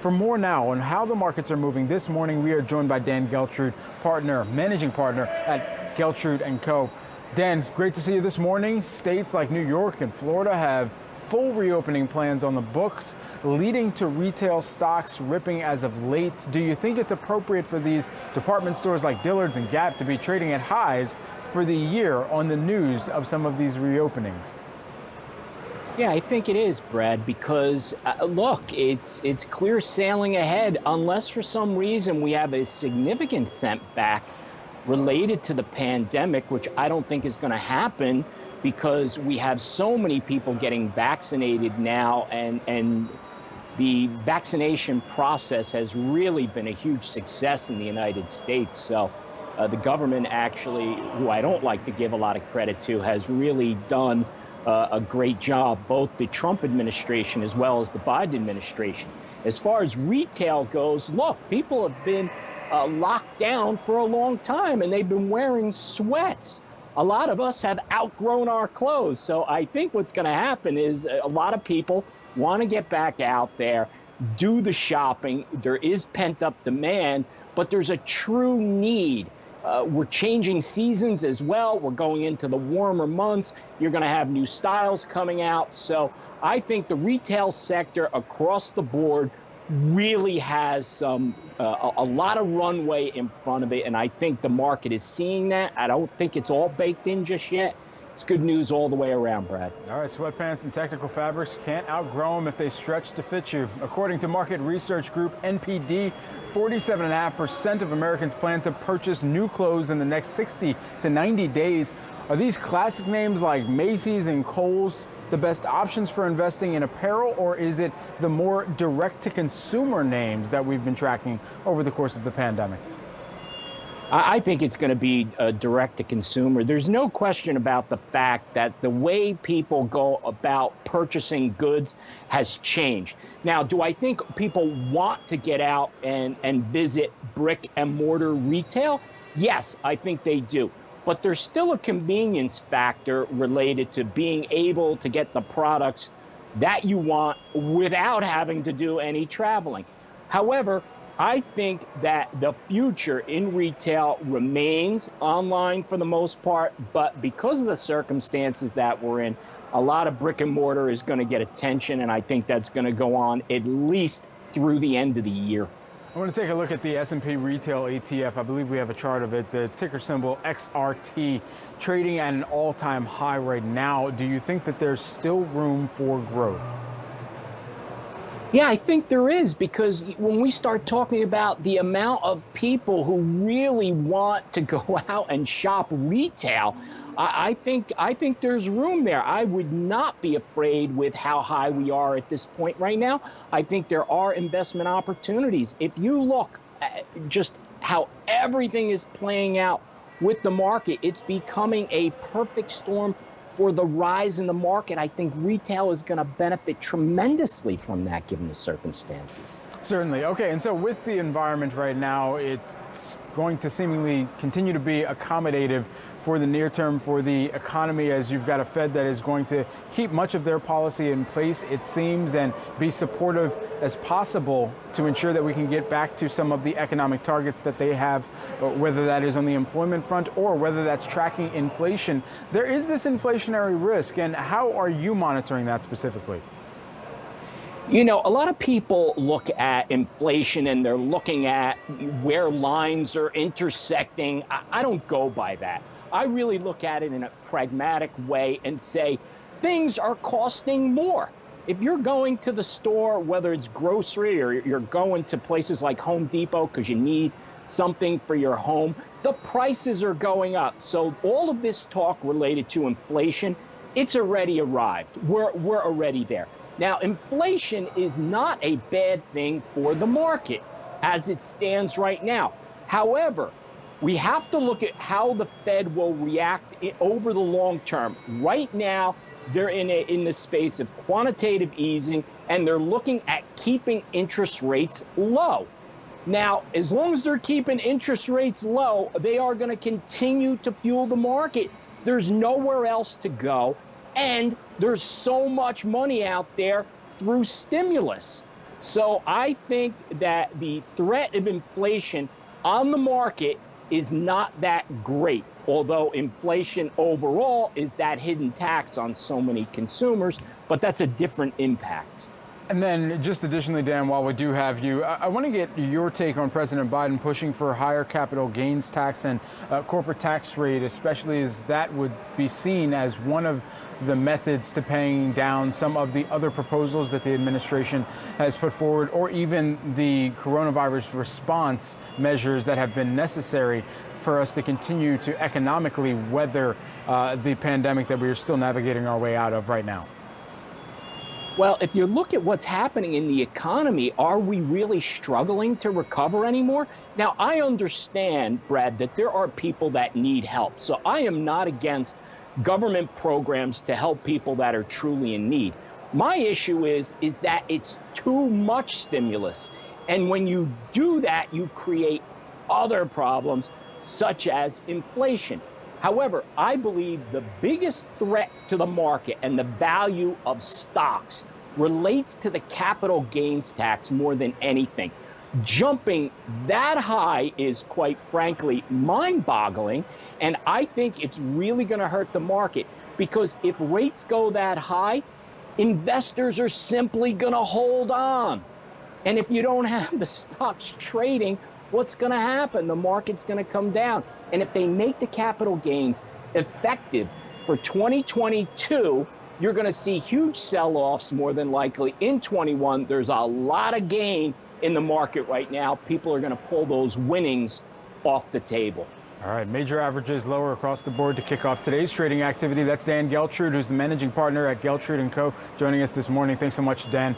For more now on how the markets are moving this morning, we are joined by Dan Geltrude, managing partner at Geltrude & Co. Dan, great to see you this morning. States like New York and Florida have full reopening plans on the books, leading to retail stocks ripping as of late. Do you think it's appropriate for these department stores like Dillard's and Gap to be trading at highs for the year on the news of some of these reopenings? Yeah, I think it is, Brad, because look, it's clear sailing ahead unless for some reason we have a significant setback related to the pandemic, which I don't think is going to happen because we have so many people getting vaccinated now, and the vaccination process has really been a huge success in the United States. So the government actually, who I don't like to give a lot of credit to, has really done a great job, both the Trump administration as well as the Biden administration. As far as retail goes, look, people have been locked down for a long time and they've been wearing sweats. A lot of us have outgrown our clothes. So I think what's going to happen is a lot of people want to get back out there, do the shopping. There is pent-up demand, but there's a true need. We're changing seasons as well. We're going into the warmer months. You're going to have new styles coming out. So I think the retail sector across the board really has a lot of runway in front of it. And I think the market is seeing that. I don't think it's all baked in just yet. It's good news all the way around, Brad. All right, sweatpants and technical fabrics can't outgrow them if they stretch to fit you. According to market research group NPD, 47.5% of Americans plan to purchase new clothes in the next 60 to 90 days. Are these classic names like Macy's and Kohl's the best options for investing in apparel, or is it the more direct-to-consumer names that we've been tracking over the course of the pandemic? I think it's going to be direct to consumer. There's no question about the fact that the way people go about purchasing goods has changed. Now, do I think people want to get out and visit brick and mortar retail? Yes, I think they do. But there's still a convenience factor related to being able to get the products that you want without having to do any traveling. However, I think that the future in retail remains online for the most part, but because of the circumstances that we're in, a lot of brick and mortar is going to get attention, and I think that's going to go on at least through the end of the year. I want to take a look at the S&P Retail ETF. I believe we have a chart of it, the ticker symbol XRT, trading at an all-time high right now. Do you think that there's still room for growth? Yeah, I think there is, because when we start talking about the amount of people who really want to go out and shop retail, I think there's room there. I would not be afraid with how high we are at this point right now. I think there are investment opportunities. If you look at just how everything is playing out with the market, it's becoming a perfect storm for the rise in the market. I think retail is going to benefit tremendously from that, given the circumstances. Certainly. Okay, and so with the environment right now, it's going to seemingly continue to be accommodative for the near term for the economy, as you've got a Fed that is going to keep much of their policy in place, it seems, and be supportive as possible to ensure that we can get back to some of the economic targets that they have, whether that is on the employment front or whether that's tracking inflation. There is this inflationary risk, and how are you monitoring that specifically? You know, a lot of people look at inflation and they're looking at where lines are intersecting. I don't go by that. I really look at it in a pragmatic way and say things are costing more. If you're going to the store, whether it's grocery or you're going to places like Home Depot because you need something for your home, the prices are going up. So all of this talk related to inflation, it's already arrived. We're already there. Now, inflation is not a bad thing for the market as it stands right now. However, we have to look at how the Fed will react over the long term. Right now, they're in the space of quantitative easing, and they're looking at keeping interest rates low. Now, as long as they're keeping interest rates low, they are going to continue to fuel the market. There's nowhere else to go. And there's so much money out there through stimulus. So I think that the threat of inflation on the market is not that great, although inflation overall is that hidden tax on so many consumers, but that's a different impact. And then just additionally, Dan, while we do have you, I want to get your take on President Biden pushing for a higher capital gains tax and corporate tax rate, especially as that would be seen as one of the methods to paying down some of the other proposals that the administration has put forward, or even the coronavirus response measures that have been necessary for us to continue to economically weather the pandemic that we are still navigating our way out of right now. Well, if you look at what's happening in the economy, are we really struggling to recover anymore? Now, I understand, Brad, that there are people that need help. So I am not against government programs to help people that are truly in need. My issue is that it's too much stimulus. And when you do that, you create other problems, such as inflation. However, I believe the biggest threat to the market and the value of stocks relates to the capital gains tax more than anything. Jumping that high is, quite frankly, mind-boggling, and I think it's really going to hurt the market, because if rates go that high, investors are simply going to hold on. And if you don't have the stocks trading, what's going to happen? The market's going to come down. And if they make the capital gains effective for 2022, you're going to see huge sell-offs more than likely. In 21, there's a lot of gain in the market right now. People are going to pull those winnings off the table. All right, major averages lower across the board to kick off today's trading activity. That's Dan Geltrude, who's the managing partner at Geltrude & Co., joining us this morning. Thanks so much, Dan.